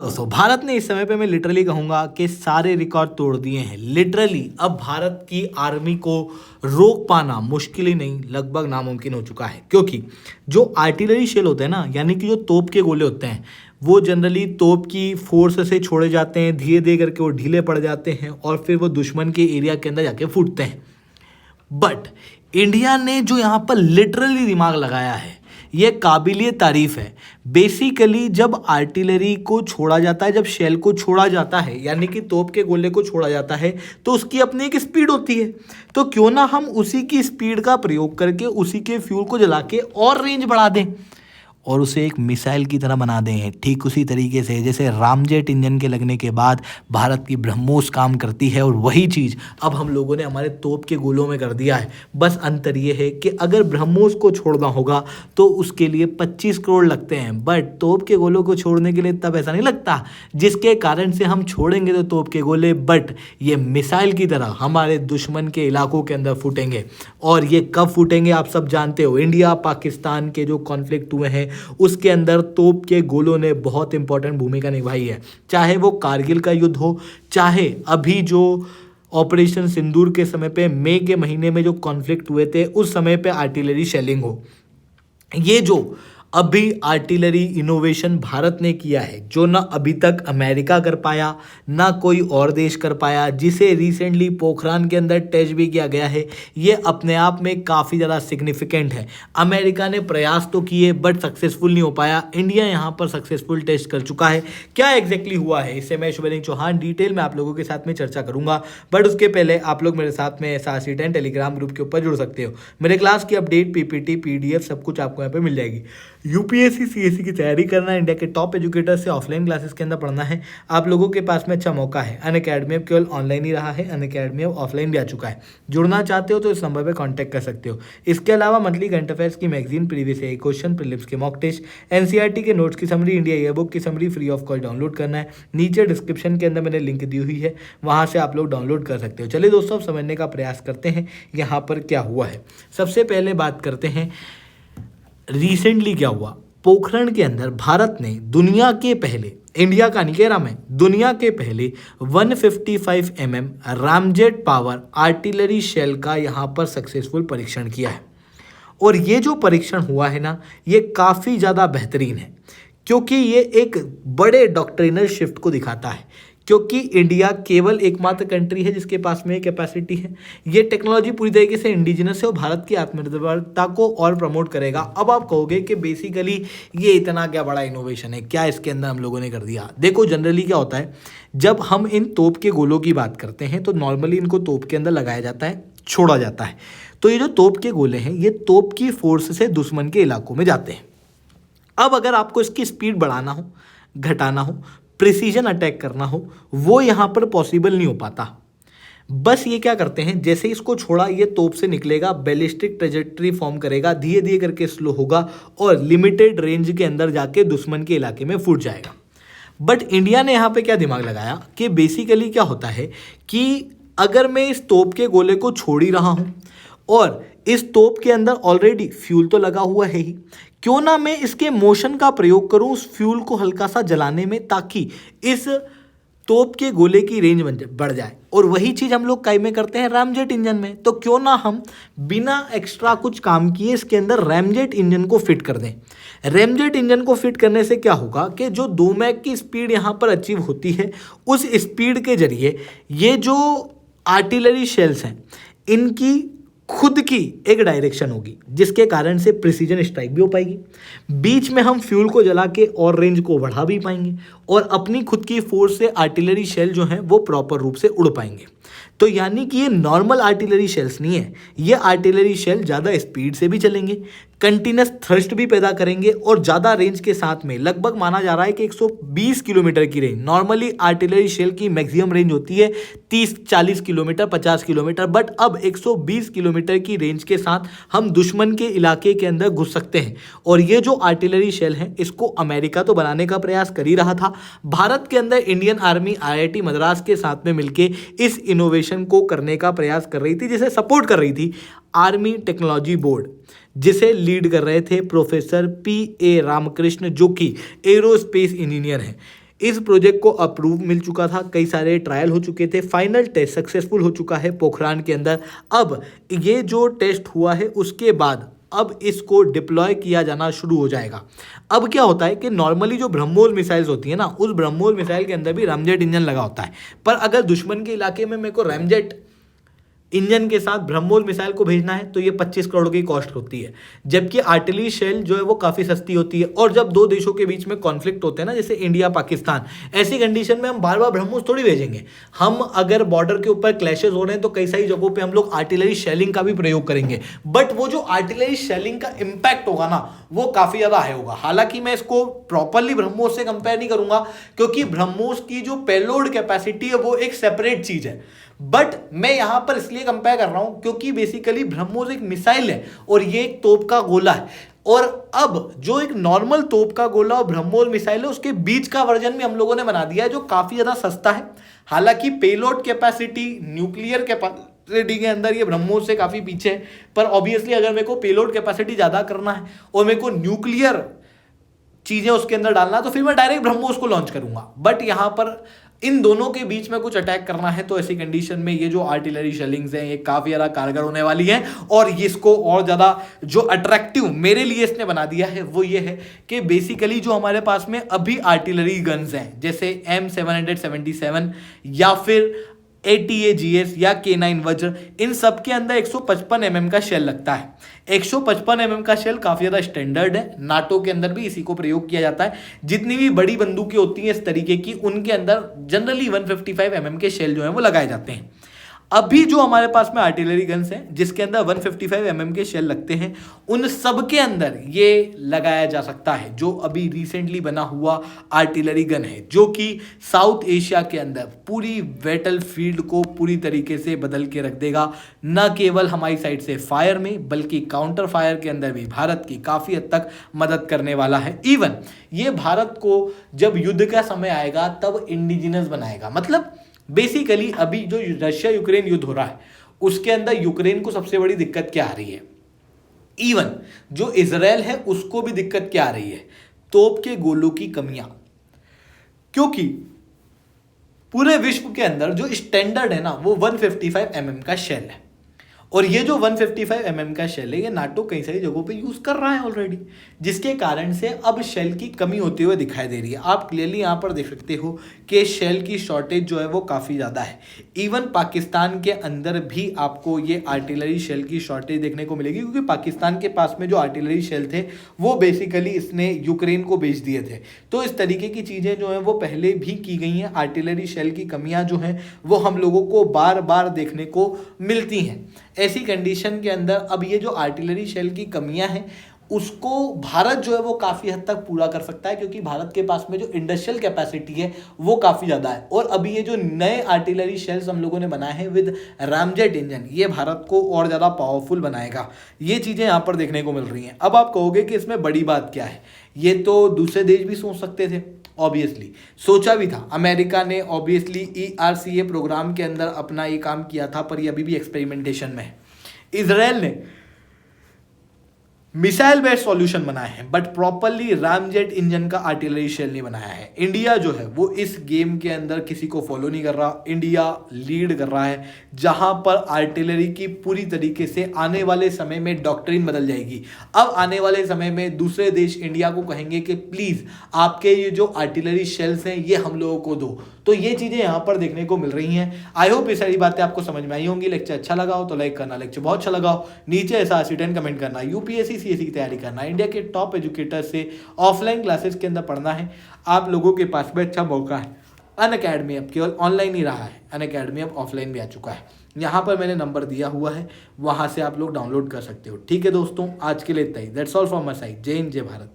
दोस्तों भारत ने इस समय पे मैं लिटरली कहूंगा कि सारे रिकॉर्ड तोड़ दिए हैं। लिटरली अब भारत की आर्मी को रोक पाना मुश्किल ही नहीं लगभग नामुमकिन हो चुका है, क्योंकि जो आर्टिलरी शेल होते हैं ना, यानी कि जो तोप के गोले होते हैं, वो जनरली तोप की फोर्स से छोड़े जाते हैं, धीरे धीरे करके वो ढीले पड़ जाते हैं और फिर वो दुश्मन के एरिया के अंदर जाके फूटते हैं। बट इंडिया ने जो यहाँ पर लिटरली दिमाग लगाया है, ये काबिलिय तारीफ है। बेसिकली जब आर्टिलरी को छोड़ा जाता है, जब शेल को छोड़ा जाता है, यानी कि तोप के गोले को छोड़ा जाता है, तो उसकी अपनी एक स्पीड होती है। तो क्यों ना हम उसी की स्पीड का प्रयोग करके उसी के फ्यूल को जला के और रेंज बढ़ा दें और उसे एक मिसाइल की तरह बना दें। ठीक उसी तरीके से जैसे रामजेट इंजन के लगने के बाद भारत की ब्रह्मोस काम करती है, और वही चीज़ अब हम लोगों ने हमारे तोप के गोलों में कर दिया है। बस अंतर ये है कि अगर ब्रह्मोस को छोड़ना होगा तो उसके लिए 25 करोड़ लगते हैं, बट तोप के गोलों को छोड़ने के लिए इतना पैसा नहीं लगता, जिसके कारण से हम छोड़ेंगे तो तोप के गोले, बट ये मिसाइल की तरह हमारे दुश्मन के इलाकों के अंदर फूटेंगे। और ये कब फूटेंगे आप सब जानते हो। इंडिया पाकिस्तान के जो कॉन्फ्लिक्ट हुए हैं उसके अंदर तोप के गोलों ने बहुत इंपॉर्टेंट भूमिका निभाई है। चाहे वो कारगिल का युद्ध हो, चाहे अभी जो ऑपरेशन सिंदूर के समय पे मई के महीने में जो कॉन्फ्लिक्ट हुए थे उस समय पे आर्टिलरी शेलिंग हो। ये जो अभी आर्टिलरी इनोवेशन भारत ने किया है, जो ना अभी तक अमेरिका कर पाया ना कोई और देश कर पाया, जिसे रिसेंटली पोखरान के अंदर टेस्ट भी किया गया है, ये अपने आप में काफ़ी ज़्यादा सिग्निफिकेंट है। अमेरिका ने प्रयास तो किए बट सक्सेसफुल नहीं हो पाया। इंडिया यहाँ पर सक्सेसफुल टेस्ट कर चुका है। क्या एग्जैक्टली हुआ है इससे मैं शुभलिंग चौहान डिटेल में आप लोगों के साथ में चर्चा करूंगा, बट उसके पहले आप लोग मेरे साथ में SRC10 टेलीग्राम ग्रुप के ऊपर जुड़ सकते हो। मेरे क्लास की अपडेट, PPT, PDF सब कुछ आपको यहाँ पे मिल जाएगी। UPSC CSE की तैयारी करना है, इंडिया के टॉप एजुकेटर से ऑफलाइन क्लासेस के अंदर पढ़ना है, आप लोगों के पास में अच्छा मौका है। अनअकैडमी अब केवल ऑनलाइन ही रहा है, अनअकैडमी अब ऑफलाइन भी आ चुका है। जुड़ना चाहते हो तो इस नंबर पर कॉन्टैक्ट कर सकते हो। इसके अलावा मंथली करंट अफेयर्स की magazine, previous year question, prelims के मॉक टेस्ट, NCERT के नोट्स की समरी, इंडिया ईयर बुक की summary free of cost download करना है। नीचे डिस्क्रिप्शन के अंदर मैंने लिंक दी हुई है, वहाँ से आप लोग डाउनलोड कर सकते हो। चलिए दोस्तों, अब समझने का प्रयास करते हैं यहाँ पर क्या हुआ है। सबसे पहले बात करते हैं रिसेंटली क्या हुआ। पोखरण के अंदर भारत ने दुनिया के पहले, इंडिया का नहीं कह रहा मैं, दुनिया के पहले 155 mm ramjet power artillery shell का यहाँ पर सक्सेसफुल परीक्षण किया है। और ये जो परीक्षण हुआ है ना, ये काफ़ी ज़्यादा बेहतरीन है, क्योंकि ये एक बड़े डॉक्ट्रिनल शिफ्ट को दिखाता है। क्योंकि इंडिया केवल एकमात्र कंट्री है जिसके पास में कैपेसिटी है। ये टेक्नोलॉजी पूरी तरीके से इंडिजिनस है और भारत की आत्मनिर्भरता को और प्रमोट करेगा। अब आप कहोगे कि बेसिकली ये इतना क्या बड़ा इनोवेशन है, क्या इसके अंदर हम लोगों ने कर दिया। देखो जनरली क्या होता है, जब हम इन तोप के गोलों की बात करते हैं तो नॉर्मली इनको तोप के अंदर लगाया जाता है, छोड़ा जाता है। तो ये जो तोप के गोले हैं, ये तोप की फोर्स से दुश्मन के इलाकों में जाते हैं। अब अगर आपको इसकी स्पीड बढ़ाना हो, घटाना हो, प्रिसीजन अटैक करना हो, वो यहाँ पर पॉसिबल नहीं हो पाता। बस ये क्या करते हैं, जैसे इसको छोड़ा ये तोप से निकलेगा, बैलिस्टिक ट्रेजेक्टरी फॉर्म करेगा, धीरे धीरे करके स्लो होगा और लिमिटेड रेंज के अंदर जाके दुश्मन के इलाके में फूट जाएगा। बट इंडिया ने यहाँ पे क्या दिमाग लगाया कि बेसिकली क्या होता है कि अगर मैं इस तोप के गोले को छोड़ ही रहा हूँ और इस तोप के अंदर ऑलरेडी फ्यूल तो लगा हुआ है ही, क्यों ना मैं इसके मोशन का प्रयोग करूं उस फ्यूल को हल्का सा जलाने में, ताकि इस तोप के गोले की रेंज बढ़ जाए। और वही चीज़ हम लोग कई में करते हैं रामजेट इंजन में। तो क्यों ना हम बिना एक्स्ट्रा कुछ काम किए इसके अंदर रैमजेट इंजन को फिट कर दें। रैमजेट इंजन को फिट करने से क्या होगा कि जो 2 मैक की स्पीड यहाँ पर अचीव होती है, उस स्पीड के जरिए ये जो आर्टिलरी शेल्स हैं इनकी खुद की एक डायरेक्शन होगी, जिसके कारण से प्रिसीजन स्ट्राइक भी हो पाएगी। बीच में हम फ्यूल को जला के और रेंज को बढ़ा भी पाएंगे और अपनी खुद की फोर्स से आर्टिलरी शेल जो हैं वो प्रॉपर रूप से उड़ पाएंगे। तो यानी कि ये नॉर्मल आर्टिलरी शेल्स नहीं है, ये आर्टिलरी शेल ज़्यादा स्पीड से भी चलेंगे, कंटिन्यूस थ्रस्ट भी पैदा करेंगे और ज़्यादा रेंज के साथ में, लगभग माना जा रहा है कि 120 किलोमीटर की रेंज। नॉर्मली आर्टिलरी शेल की मैक्सिमम रेंज होती है 30-40 किलोमीटर, 50 किलोमीटर, बट अब 120 किलोमीटर की रेंज के साथ हम दुश्मन के इलाके के अंदर घुस सकते हैं। और ये जो आर्टिलरी शेल है, इसको अमेरिका तो बनाने का प्रयास कर ही रहा था, भारत के अंदर इंडियन आर्मी IIT मद्रास के साथ में मिलके इस इनोवेशन को करने का प्रयास कर रही थी, जिसे सपोर्ट कर रही थी आर्मी टेक्नोलॉजी बोर्ड, जिसे लीड कर रहे थे प्रोफेसर PA रामकृष्ण, जो कि एरोस्पेस इंजीनियर हैं। इस प्रोजेक्ट को अप्रूव मिल चुका था, कई सारे ट्रायल हो चुके थे, फाइनल टेस्ट सक्सेसफुल हो चुका है पोखरान के अंदर। अब ये जो टेस्ट हुआ है उसके बाद अब इसको डिप्लॉय किया जाना शुरू हो जाएगा। अब क्या होता है कि नॉर्मली जो ब्रह्मोस मिसाइल्स होती है ना, उस ब्रह्मोस मिसाइल के अंदर भी रामजेट इंजन लगा होता है, पर अगर दुश्मन के इलाके में मेरे को रामजेट इंजन के साथ ब्रह्मोस मिसाइल को भेजना है तो ये 25 करोड़ की कॉस्ट होती है, जबकि आर्टिलरी शेल जो है वो काफ़ी सस्ती होती है। और जब दो देशों के बीच में कॉन्फ्लिक्ट होते हैं ना, जैसे इंडिया पाकिस्तान, ऐसी कंडीशन में हम बार बार ब्रह्मोस थोड़ी भेजेंगे। हम अगर बॉर्डर के ऊपर क्लैशेस हो रहे हैं तो कई सारी जगहों पे हम लोग आर्टिलरी शेलिंग का भी प्रयोग करेंगे, बट वो जो आर्टिलरी शेलिंग का इम्पैक्ट होगा ना वो काफ़ी ज़्यादा हाई होगा। हालांकि मैं इसको प्रॉपरली ब्रह्मोस से कंपेयर नहीं करूंगा, क्योंकि ब्रह्मोस की जो पेलोड कैपेसिटी है वो एक सेपरेट चीज़ है, बट मैं यहां पर इसलिए कंपेयर कर रहा हूं क्योंकि बेसिकली ब्रह्मोस एक मिसाइल है और ये एक तोप का गोला है। और अब जो एक नॉर्मल तोप का गोला और ब्रह्मोस मिसाइल है उसके बीच का वर्जन भी हम लोगों ने बना दिया है, जो काफी ज्यादा सस्ता है। हालांकि पेलोड कैपेसिटी, न्यूक्लियर कैपेसिटी के अंदर ये ब्रह्मोस से काफी पीछे है, पर ऑब्वियसली अगर मेरे को पेलोड कैपेसिटी ज्यादा करना है और मेरे को न्यूक्लियर चीजें उसके अंदर डालना है तो फिर मैं डायरेक्ट ब्रह्मोस को लॉन्च करूंगा। बट यहां पर इन दोनों के बीच में कुछ अटैक करना है तो ऐसी कंडीशन में ये जो आर्टिलरी शेलिंग्स हैं ये काफी ज्यादा कारगर होने वाली है। और इसको और ज्यादा जो अट्रैक्टिव मेरे लिए इसने बना दिया है वो ये है कि बेसिकली जो हमारे पास में अभी आर्टिलरी गन्स हैं, जैसे M777 या फिर ATAGS या K9 वज्र, इन सब के अंदर 155 mm का शेल लगता है। 155 mm का शेल काफ़ी ज़्यादा स्टैंडर्ड है, नाटो के अंदर भी इसी को प्रयोग किया जाता है। जितनी भी बड़ी बंदूकें होती हैं इस तरीके की, उनके अंदर जनरली 155 mm के शेल जो हैं वो लगाए जाते हैं। अभी जो हमारे पास में आर्टिलरी गन्स हैं जिसके अंदर 155 mm के शेल लगते हैं, उन सब के अंदर ये लगाया जा सकता है। जो अभी रिसेंटली बना हुआ आर्टिलरी गन है जो कि साउथ एशिया के अंदर पूरी बैटल फील्ड को पूरी तरीके से बदल के रख देगा, न केवल हमारी साइड से फायर में बल्कि काउंटर फायर के अंदर भी भारत की काफ़ी हद तक मदद करने वाला है। इवन ये भारत को जब युद्ध का समय आएगा तब इंडिजिनस बनाएगा। मतलब बेसिकली अभी जो रशिया यूक्रेन युद्ध हो रहा है उसके अंदर यूक्रेन को सबसे बड़ी दिक्कत क्या आ रही है, इवन जो इजराइल है उसको भी दिक्कत क्या आ रही है, तोप के गोलों की कमियां। क्योंकि पूरे विश्व के अंदर जो स्टैंडर्ड है ना वो 155 mm का शेल है, और ये जो 155 mm का शेल है ये नाटो कई सारी जगहों पे यूज कर रहा है ऑलरेडी, जिसके कारण से अब शेल की कमी होते हुए दिखाई दे रही है। आप क्लियरली यहाँ पर देख सकते हो कि शेल की शॉर्टेज जो है वो काफ़ी ज़्यादा है। इवन पाकिस्तान के अंदर भी आपको ये आर्टिलरी शेल की शॉर्टेज देखने को मिलेगी, क्योंकि पाकिस्तान के पास में जो आर्टिलरी शेल थे वो बेसिकली इसने यूक्रेन को बेच दिए थे। तो इस तरीके की चीज़ें जो हैं वो पहले भी की गई हैं। आर्टिलरी शेल की कमियाँ जो हैं वो हम लोगों को बार बार देखने को मिलती हैं। ऐसी कंडीशन के अंदर अब ये जो आर्टिलरी शेल की कमियां हैं उसको भारत जो है वो काफ़ी हद तक पूरा कर सकता है, क्योंकि भारत के पास में जो इंडस्ट्रियल कैपेसिटी है वो काफ़ी ज़्यादा है। और अभी ये जो नए आर्टिलरी शेल्स हम लोगों ने बनाए हैं विद रामजेट इंजन, ये भारत को और ज़्यादा पावरफुल बनाएगा। ये चीज़ें यहाँ पर देखने को मिल रही हैं। अब आप कहोगे कि इसमें बड़ी बात क्या है, ये तो दूसरे देश भी सोच सकते थे, ऑब्वियसली सोचा भी था। अमेरिका ने ऑब्वियसली ERCA प्रोग्राम के अंदर अपना ये काम किया था, पर ये अभी भी एक्सपेरिमेंटेशन में है। इजराइल ने मिसाइल बेस्ड सॉल्यूशन बनाए हैं बट प्रॉपरली रामजेट इंजन का आर्टिलरी शेल नहीं बनाया है। इंडिया जो है वो इस गेम के अंदर किसी को फॉलो नहीं कर रहा, इंडिया लीड कर रहा है, जहां पर आर्टिलरी की पूरी तरीके से आने वाले समय में डॉक्ट्रिन बदल जाएगी। अब आने वाले समय में दूसरे देश इंडिया को कहेंगे कि प्लीज आपके ये जो आर्टिलरी शेल्स हैं ये हम लोगों को दो। तो ये चीजें यहाँ पर देखने को मिल रही हैं। आई होप ये सारी बातें आपको समझ में आई होंगी। लेक्चर अच्छा लगा हो तो लाइक करना, लेक्चर बहुत अच्छा लगा हो नीचे ऐसा सीटेन कमेंट करना, UPSC CSE की तैयारी करना, इंडिया के टॉप एजुकेटर से ऑफलाइन क्लासेस के अंदर पढ़ना है। आप लोगों के पास में अच्छा मौका है। अनअकैडमी अब केवल ऑनलाइन ही रहा है, अनअकैडमी अब ऑफलाइन भी आ चुका है। यहाँ पर मैंने नंबर दिया हुआ है, वहाँ से आप लोग डाउनलोड कर सकते हो। ठीक है दोस्तों, आज के लिए इतना ही। That's all from my side. जय हिंद, जय भारत।